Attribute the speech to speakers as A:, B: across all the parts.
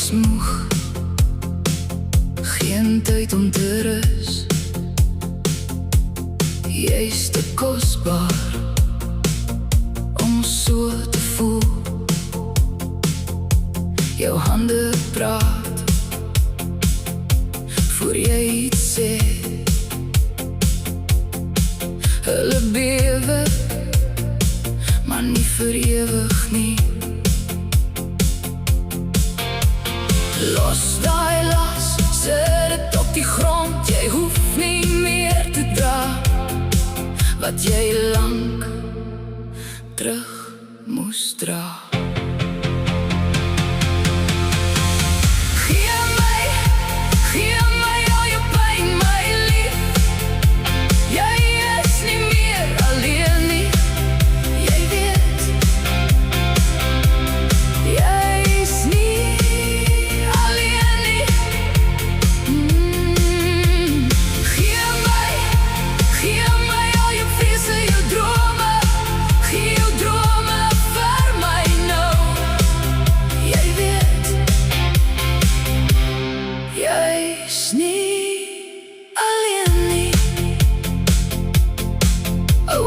A: is moeg, geen tyd om te rus. Jy is te kosbaar om so te voel. Jou hande praat voor jy iets sê. Hulle bewe, maar nie vir ewig nie. Los daai las, sit dit op die grond. Jy hoef nie meer te dra wat jy lang terug moes dra.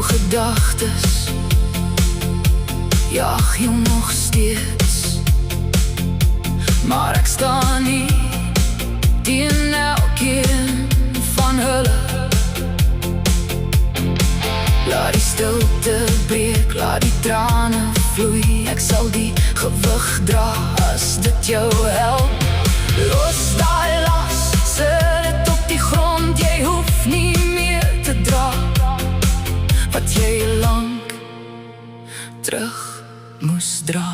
A: Gedagtes jag jou nog steeds, maar ek staan nie teen elkeen van hulle. Laat die stilte breek, laat die trane vloei. Ek sal die gewig dra as dit jou help. Los daai las, sit dit op die grond. Jy hoef nie meer te dra wat jy lang terug moes dra.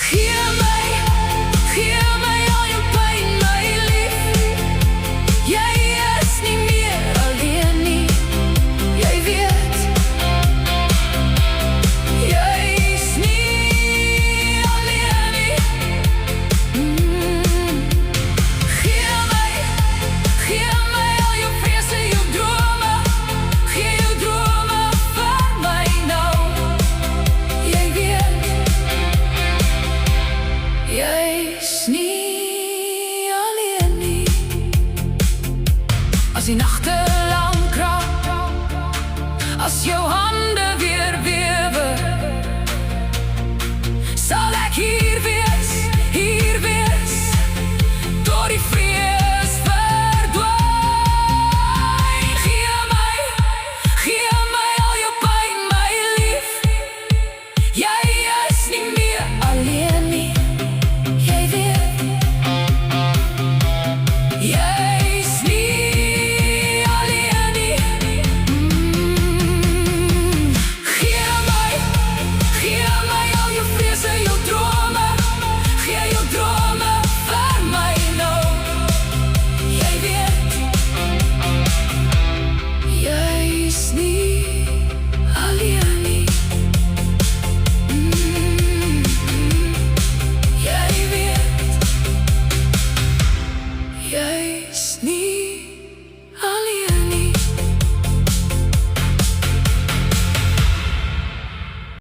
A: Gee my al jou pyn, my lief. Jy is nie meer alleen nie. Jy weet, jy is nie alleen nie. Gee my al jou vrese, jou drome. Gee jou drome vir my nou. Jy weet, jy is nie alleen nie. As die nagte